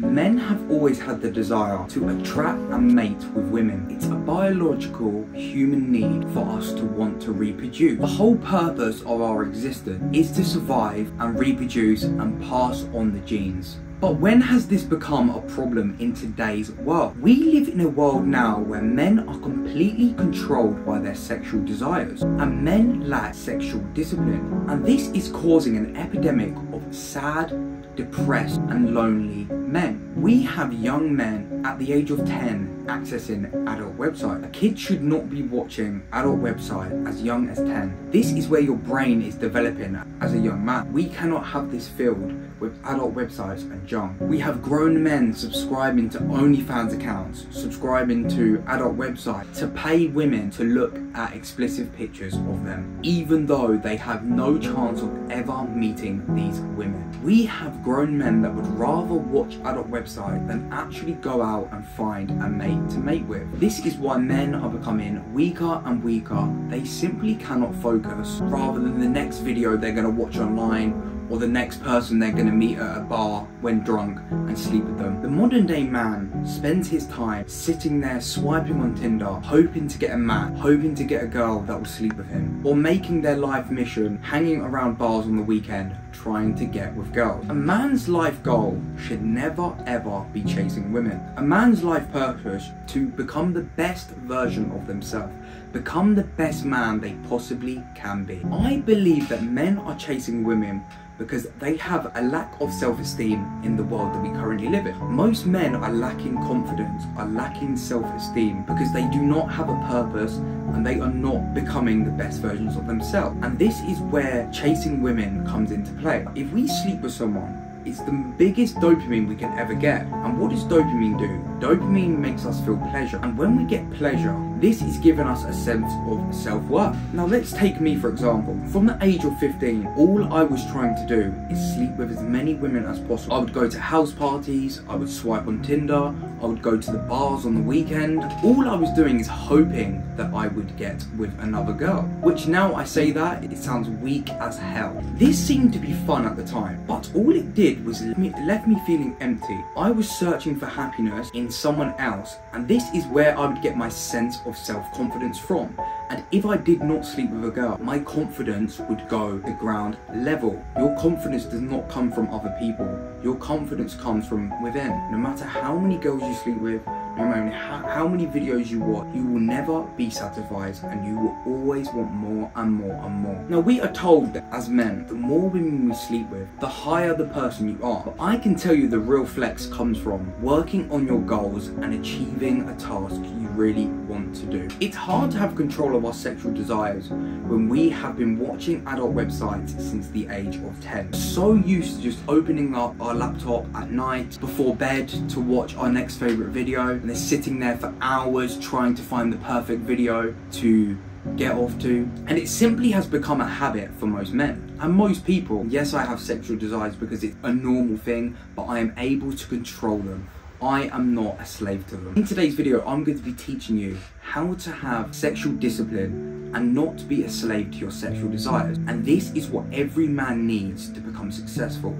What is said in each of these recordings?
Men have always had the desire to attract and mate with women. It's a biological human need for us to want to reproduce. The whole purpose of our existence is to survive and reproduce and pass on the genes. But when has this become a problem in today's world? We live in a world now where men are completely controlled by their sexual desires, and men lack sexual discipline. And this is causing an epidemic of sad, depressed and lonely men. We have young men at the age of 10 accessing adult websites. A kid should not be watching adult websites as young as 10. This is where your brain is developing as a young man. We cannot have this filled with adult websites and junk. We have grown men subscribing to OnlyFans accounts, subscribing to adult websites to pay women to look at explicit pictures of them, even though they have no chance of ever meeting these women. We have grown men that would rather watch adult websites than actually go out and find a mate to mate with. This is why men are becoming weaker and weaker. They simply cannot focus, rather than the next video they're going to watch online or the next person they're going to meet at a bar when drunk and sleep with them. The modern day man spends his time sitting there swiping on Tinder, hoping to get a match, hoping to get a girl that will sleep with him, or making their life mission hanging around bars on the weekend trying to get with girls. A man's life goal should never ever be chasing women. A man's life purpose to become the best version of themselves, become the best man they possibly can be. I believe that men are chasing women because they have a lack of self-esteem in the world that we currently live in. Most men are lacking confidence, are lacking self-esteem because they do not have a purpose and they are not becoming the best versions of themselves. And this is where chasing women comes into play. If we sleep with someone, it's the biggest dopamine we can ever get. And what does dopamine do? Dopamine makes us feel pleasure. And when we get pleasure, this is giving us a sense of self-worth. Now let's take me for example. From the age of 15, all I was trying to do is sleep with as many women as possible. I would go to house parties, I would swipe on Tinder, I would go to the bars on the weekend. All I was doing is hoping that I would get with another girl. Which now I say that, it sounds weak as hell. This seemed to be fun at the time, but all it did was left me feeling empty. I was searching for happiness in someone else, and this is where I would get my sense of self-confidence from. And if I did not sleep with a girl, my confidence would go to ground level. Your confidence does not come from other people. Your confidence comes from within. No matter how many girls you sleep with, no matter how many videos you watch, you will never be satisfied and you will always want more and more and more. Now we are told that as men, the more women we sleep with, the higher the person you are. But I can tell you the real flex comes from working on your goals and achieving a task you really want to do. It's hard to have control of our sexual desires when we have been watching adult websites since the age of 10. So used to just opening up our laptop at night before bed to watch our next favorite video, and they're sitting there for hours trying to find the perfect video to get off to, and it simply has become a habit for most men and most people. Yes, I have sexual desires because it's a normal thing, but I am able to control them. I am not a slave to them. In today's video, I'm going to be teaching you how to have sexual discipline and not to be a slave to your sexual desires. And this is what every man needs to become successful.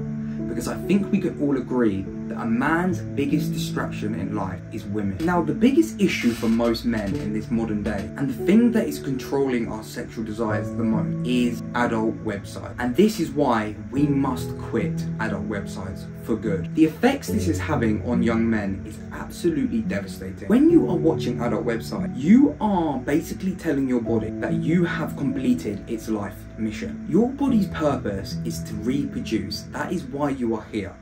Because I think we can all agree that a man's biggest distraction in life is women. Now, the biggest issue for most men in this modern day, and the thing that is controlling our sexual desires the most, is adult websites. And this is why we must quit adult websites for good. The effects this is having on young men is absolutely devastating. When you are watching adult websites, you are basically telling your body that you have completed its life mission. Your body's purpose is to reproduce. That is why you are here.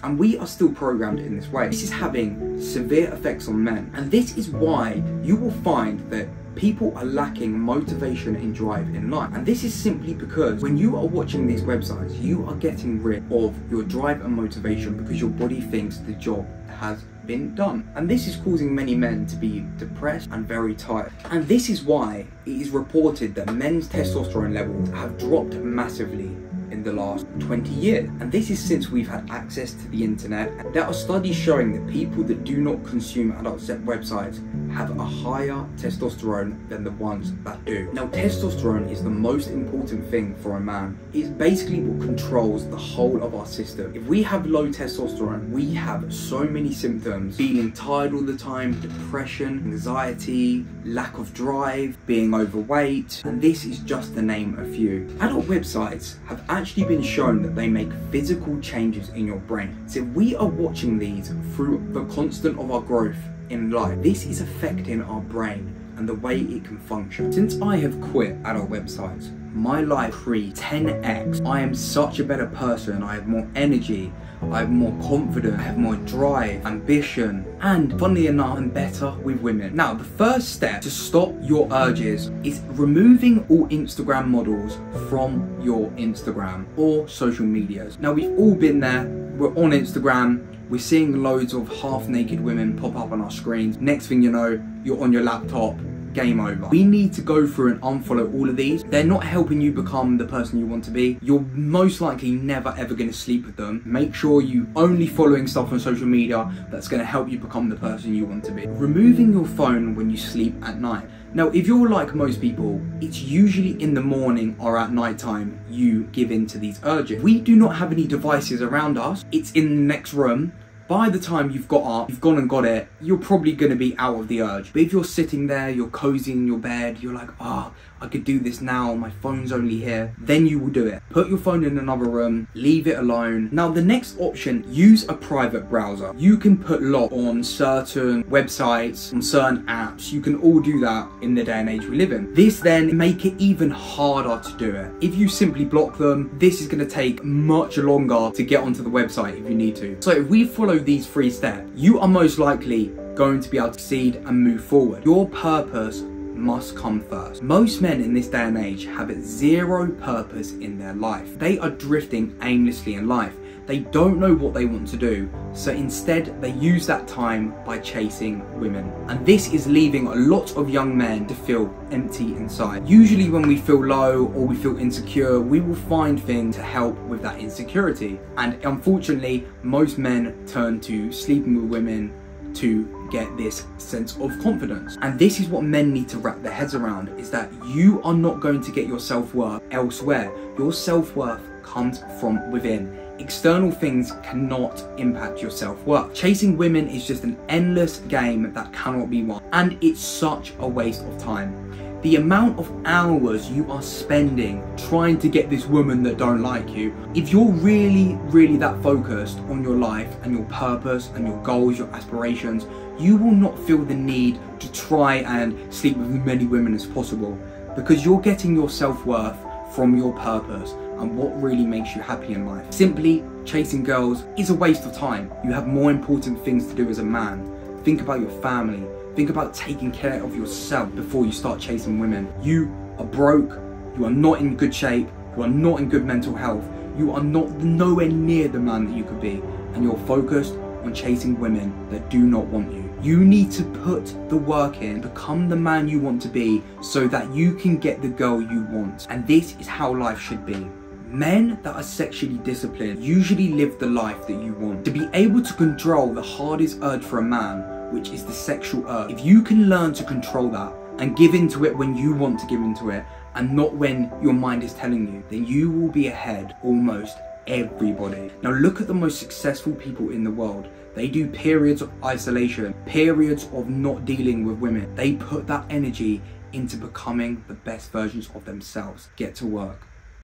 And we are still programmed in this way. This is having severe effects on men. And this is why you will find that people are lacking motivation and drive in life. And this is simply because when you are watching these websites, you are getting rid of your drive and motivation because your body thinks the job has been done. And this is causing many men to be depressed and very tired. And this is why it is reported that men's testosterone levels have dropped massively in the last 20 years. And this is since we've had access to the internet. There are studies showing that people that do not consume adult websites have a higher testosterone than the ones that do. Now, testosterone is the most important thing for a man. It's basically what controls the whole of our system. If we have low testosterone, we have so many symptoms: feeling tired all the time, depression, anxiety, lack of drive, being overweight, and this is just to name a few. Adult websites have actually been shown that they make physical changes in your brain. So if we are watching these through the constant of our growth in life, this is affecting our brain and the way it can function. Since I have quit adult websites, my life increased 10x. I am such a better person. I have more energy, I have more confidence, I have more drive, ambition, and funnily enough, I'm better with women. Now, the first step to stop your urges is removing all Instagram models from your Instagram or social medias. Now, we've all been there. We're on Instagram, we're seeing loads of half-naked women pop up on our screens. Next thing you know, you're on your laptop, game over. We need to go through and unfollow all of these. They're not helping you become the person you want to be. You're most likely never ever going to sleep with them. Make sure you only following stuff on social media that's going to help you become the person you want to be. Removing your phone when you sleep at night. Now, if you're like most people, it's usually in the morning or at night time you give in to these urges. We do not have any devices around us. It's in the next room. By the time you've got up, you've gone and got it, you're probably going to be out of the urge. But if you're sitting there, you're cozy in your bed, you're like, oh, I could do this now, my phone's only here, then you will do it. Put your phone in another room, leave it alone. Now, the next option, use a private browser. You can put lock on certain websites, on certain apps. You can all do that in the day and age we live in. This then make it even harder to do it. If you simply block them, this is going to take much longer to get onto the website if you need to. So if we follow these 3 steps, you are most likely going to be able to succeed and move forward. Your purpose must come first. Most men in this day and age have zero purpose in their life. They are drifting aimlessly in life. They don't know what they want to do, so instead they use that time by chasing women. And this is leaving a lot of young men to feel empty inside. Usually when we feel low or we feel insecure, we will find things to help with that insecurity. And unfortunately, most men turn to sleeping with women to get this sense of confidence. And this is what men need to wrap their heads around, is that you are not going to get your self-worth elsewhere. Your self-worth comes from within. External things cannot impact your self-worth. Chasing women is just an endless game that cannot be won, and it's such a waste of time. The amount of hours you are spending trying to get this woman that don't like you, if you're really that focused on your life and your purpose and your goals, your aspirations, you will not feel the need to try and sleep with as many women as possible, because you're getting your self-worth from your purpose and what really makes you happy in life. Simply chasing girls is a waste of time. You have more important things to do as a man. Think about your family. Think about taking care of yourself before you start chasing women. You are broke, you are not in good shape, you are not in good mental health, you are nowhere near the man that you could be, and you're focused on chasing women that do not want you. You need to put the work in, become the man you want to be, so that you can get the girl you want. And this is how life should be. Men that are sexually disciplined usually live the life that you want. To be able to control the hardest urge for a man, which is the sexual urge, if you can learn to control that and give into it when you want to give into it and not when your mind is telling you, then you will be ahead almost everybody. Now look at the most successful people in the world. They do periods of isolation, periods of not dealing with women. They put that energy into becoming the best versions of themselves. Get to work.